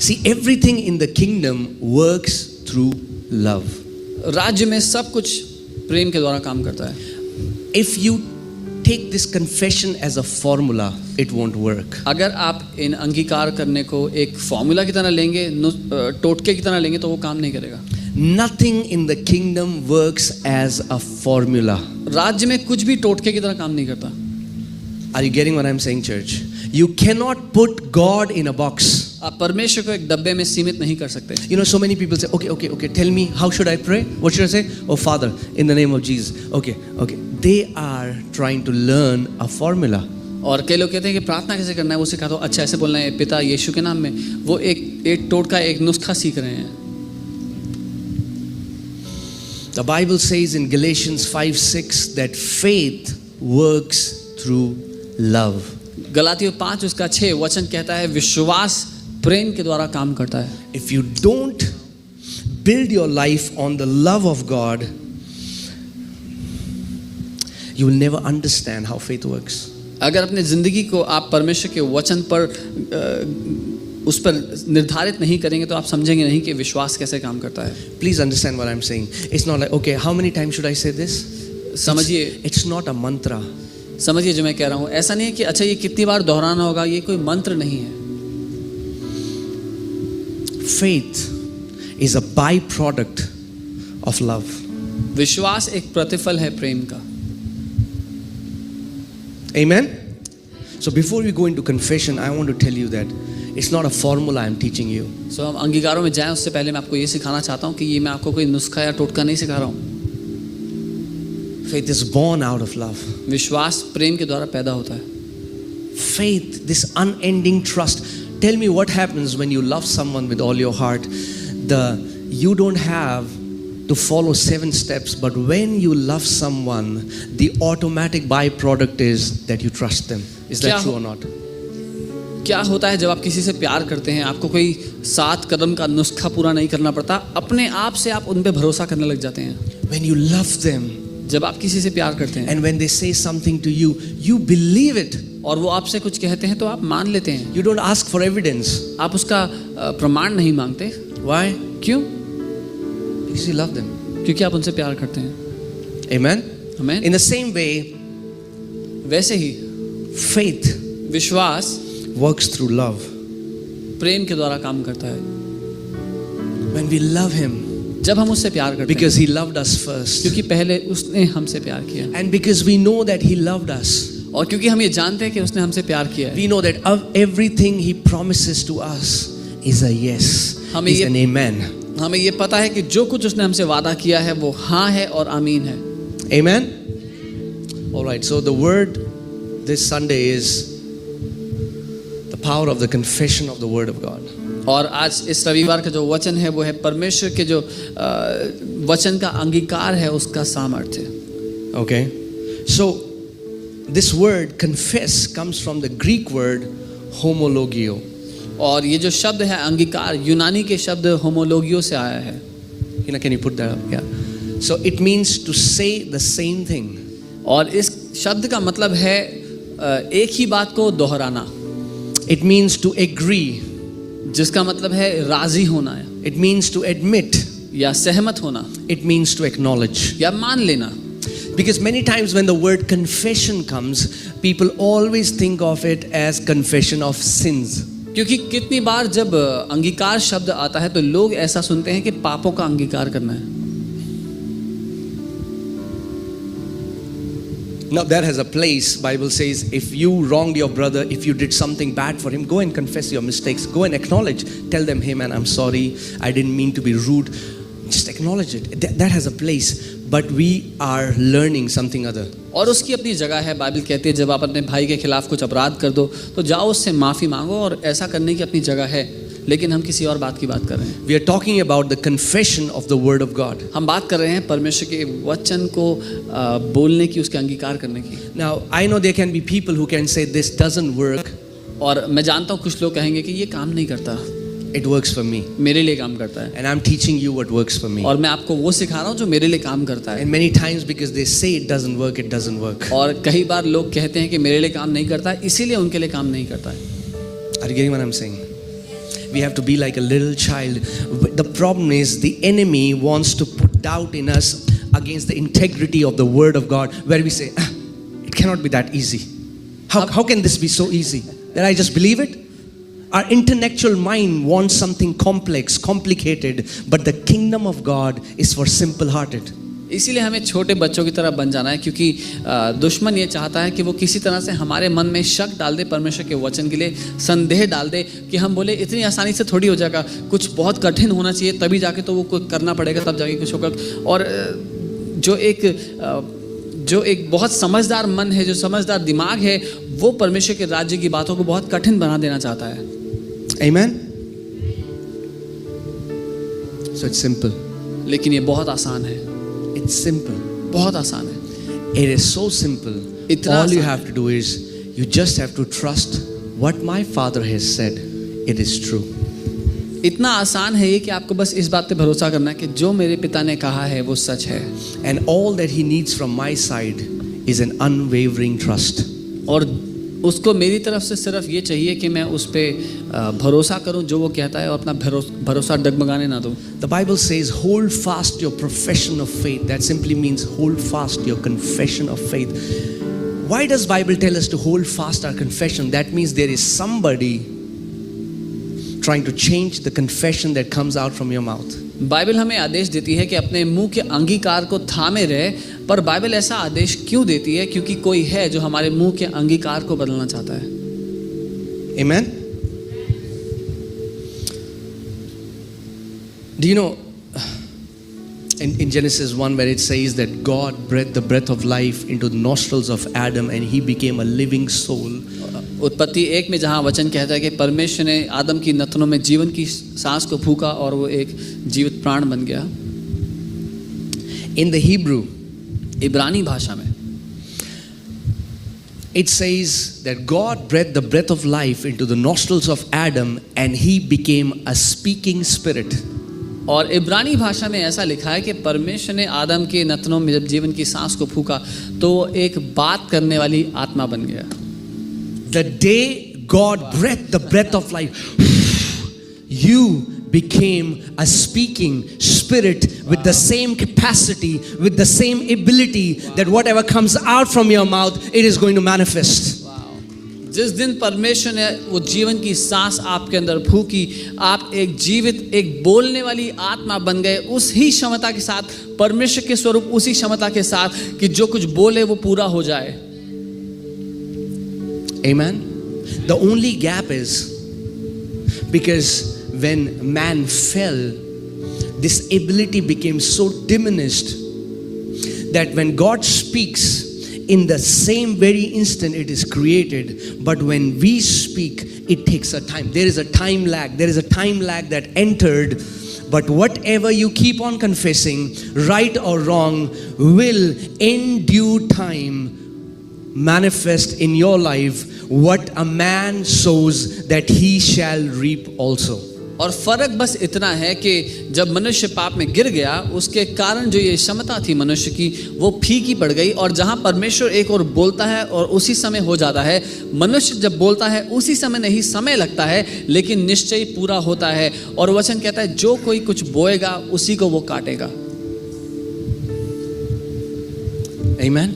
See, everything in the kingdom works through love. राज्य में सब कुछ प्रेम के द्वारा काम करता है. If you take this confession as a formula, it won't work. अगर आप इन अंगीकार करने को एक फॉर्मूला की तरह लेंगे, टोटके की तरह लेंगे, तो वो काम नहीं करेगा. Nothing in the kingdom works as a formula. राज्य में कुछ भी टोटके की तरह काम नहीं करता. Are you getting what I'm saying, church? You cannot put God in a box. आप परमेश्वर को एक डब्बे में सीमित नहीं कर सकते. You know, so many people say, okay, tell me, how should I pray? What should I say? Oh, Father, in the name of Jesus. Okay. They are trying to learn a formula. और कई लोग कहते हैं कि प्रार्थना कैसे करना है, वो सिखा दो. अच्छा, ऐसे बोलना है पिता यीशु के नाम में. वो एक टोटका, एक नुस्खा सीख रहे हैं. The Bible says in Galatians 5:6 that faith works through love. गलातियों 5:6 वचन कहता है विश्वास प्रेम के द्वारा काम करता है. If you don't build your life on the love of God, you will never understand how faith works. अगर अपने जिंदगी को आप परमेश्वर के वचन पर उस पर निर्धारित नहीं करेंगे तो आप समझेंगे नहीं कि विश्वास कैसे काम करता है. Please understand what I'm saying. It's not like, okay, how many times should I say this? समझिए, it's not a mantra. समझिए जो मैं कह रहा हूँ. ऐसा नहीं है कि अच्छा ये कितनी बार दोहराना होगा. ये कोई मंत्र नहीं है. Faith is a byproduct of love. विश्वास एक प्रतिफल है प्रेम का. Amen. So before we go into confession, I want to tell you that it's not a formula I'm teaching you. So हम अंगीकारों में जाएं उससे पहले मैं आपको ये सिखाना चाहता हूँ कि ये मैं आपको कोई नुस्खा या टोटका नहीं सिखा रहा हूँ. Faith is born out of love. विश्वास प्रेम के द्वारा पैदा होता है. Faith, this unending trust. Tell me what happens when you love someone with all your heart. You don't have to follow 7 steps, but when you love someone, the automatic byproduct is that you trust them. Is that true or not? क्या होता है जब आप किसी से प्यार करते हैं? आपको कोई 7 कदम का नुस्खा पूरा नहीं करना पड़ता. अपने आप से आप उन पे भरोसा करने लग जाते हैं. When you love them, जब आप किसी से प्यार करते हैं, and when they say something to you, you believe it. और वो आपसे कुछ कहते हैं तो आप मान लेते हैं. You don't ask for evidence. आप उसका प्रमाण नहीं मांगते. Why? क्यों? Because you love them. क्योंकि आप उनसे प्यार करते हैं. Amen. Amen. In the same way, वैसे ही faith विश्वास works through love. प्रेम के द्वारा काम करता है. When we love Him, जब हम उससे प्यार करते because हैं, He loved us first, क्योंकि पहले उसने हमसे प्यार किया, and because we know that He loved us, और क्योंकि हम ये जानते हैं कि उसने हमसे प्यार किया है, we know that everything He promises to us is a yes, is an amen. हमें ये पता है कि जो कुछ उसने हमसे वादा किया है वो हाँ है और आमीन है. Amen. All right. So the word this Sunday is the power of the confession of the word of God. और आज इस रविवार का जो वचन है वो है परमेश्वर के जो वचन का अंगीकार है उसका सामर्थ्य. Okay. So this word confess comes from the Greek word homologio. और ये जो शब्द है अंगीकार यूनानी के शब्द होमोलोगियो से आया है. Can you put that up? Yeah. So it means to say the same thing. और इस शब्द का मतलब है एक ही बात को दोहराना. It means to agree. जिसका मतलब है राजी होना है. It means to admit. या सहमत होना. It means to acknowledge. या मान लेना. Because many times when the word confession comes, people always think of it as confession of sins. क्योंकि कितनी बार जब अंगीकार शब्द आता है तो लोग ऐसा सुनते हैं कि पापों का अंगीकार करना है. Now that has a place. Bible says if you wronged your brother, if you did something bad for him, go and confess your mistakes. Go and acknowledge. Tell them, hey man, I'm sorry. I didn't mean to be rude. Just acknowledge it. That has a place. But we are learning something other. और उसकी अपनी जगह है. Bible कहती है जब आप अपने भाई के खिलाफ कुछ अपराध कर दो तो जाओ उससे माफ़ी मांगो और ऐसा करने की अपनी जगह है. लेकिन हम किसी और बात की बात कर रहे हैं. We are talking about the confession of the word of God. हम बात कर रहे हैं परमेश्वर के वचन को बोलने की, उसके अंगीकार करने की. Now I know there can be people who can say this doesn't work. और मैं जानता हूँ कुछ लोग कहेंगे कि ये काम नहीं करता. It works for me. मेरे लिए काम करता है. And I'm teaching you what works for me. और मैं आपको वो सिखा रहा हूँ जो मेरे लिए काम करता है. And many times because they say it doesn't work, it doesn't work. और कई बार लोग कहते हैं कि मेरे लिए काम नहीं करता है, इसीलिए उनके लिए काम नहीं करता है. Are you getting what I'm saying? we have to be like a little child. The problem is the enemy wants to put doubt in us against the integrity of the word of God, where we say, it cannot be that easy. How can this be so easy that I just believe it? Our intellectual mind wants something complex, complicated, but the kingdom of God is for simple-hearted. इसीलिए हमें छोटे बच्चों की तरह बन जाना है, क्योंकि दुश्मन ये चाहता है कि वो किसी तरह से हमारे मन में शक डाल दे, परमेश्वर के वचन के लिए संदेह डाल दे, कि हम बोले इतनी आसानी से थोड़ी हो जाएगा, कुछ बहुत कठिन होना चाहिए तभी जाके तो वो कुछ करना पड़ेगा, तब जाके कुछ होगा। और जो एक बहुत समझदार मन है, जो समझदार दिमाग है, वो परमेश्वर के राज्य की बातों को बहुत कठिन बना देना चाहता है। Amen? So it's simple. लेकिन ये बहुत आसान है। It's simple. बहुत आसान है। It is so simple. All you have to do is you just have to trust what my Father has said. It is true. इतना आसान है ये कि आपको बस इस बात पे भरोसा करना है कि जो मेरे पिता ने कहा है वो सच है। And all that he needs from my side is an unwavering trust. और उसको मेरी तरफ से सिर्फ ये चाहिए कि मैं उस पे भरोसा करूं जो वो कहता है, और अपना भरोसा डगमगाने ना दूं। The Bible says, hold fast your profession of faith. That simply means hold fast your confession of faith. Why does Bible tell us to hold fast our confession? That means there is somebody trying to change the confession that comes out from your mouth. Bible हमें आदेश देती है कि अपने मुंह के अंगीकार को थामे रहे, पर बाइबल ऐसा आदेश क्यों देती है? क्योंकि कोई है जो हमारे मुंह के अंगीकार को बदलना चाहता है। Amen? Do you know in Genesis 1 where it says that God breathed the breath of life into the nostrils of Adam and he became a living soul? उत्पत्ति 1 में जहाँ वचन कहता है कि परमेश्वर ने आदम की नथनों में जीवन की सांस को फूंका और वो एक जीवित प्राण बन गया। In the Hebrew, इब्रानी भाषा में it says that God breathed the breath of life into the nostrils of Adam and he became a speaking spirit. और इब्रानी भाषा में ऐसा लिखा है कि परमेश्वर ने आदम के नथनों में जब जीवन की सांस को फूंका तो एक बात करने वाली आत्मा बन गया। The day God breathed the breath of life, you became a speaking spirit with the same capacity, with the same ability that whatever comes out from your mouth, it is going to manifest. जिस दिन परमेश्वर ने वो जीवन की सांस आपके अंदर फूंकी, आप एक जीवित, एक बोलने वाली आत्मा बन गए, उस ही क्षमता के साथ, परमेश्वर के स्वरूप उसी क्षमता के साथ कि जो कुछ बोले वो पूरा हो जाए। Amen. The only gap is because when man fell, this ability became so diminished that when God speaks, in the same very instant it is created, but when we speak, it takes a time. There is a time lag. There is a time lag that entered, but whatever you keep on confessing, right or wrong, will in due time manifest in your life. What a man sows, that he shall reap also. और फर्क बस इतना है कि जब मनुष्य पाप में गिर गया, उसके कारण जो ये क्षमता थी मनुष्य की, वो फीकी पड़ गई। और जहाँ परमेश्वर एक और बोलता है और उसी समय हो जाता है, मनुष्य जब बोलता है उसी समय नहीं, समय लगता है, लेकिन निश्चय पूरा होता है। और वचन कहता है जो कोई कुछ बोएगा उसी को वो काटेगा। Amen.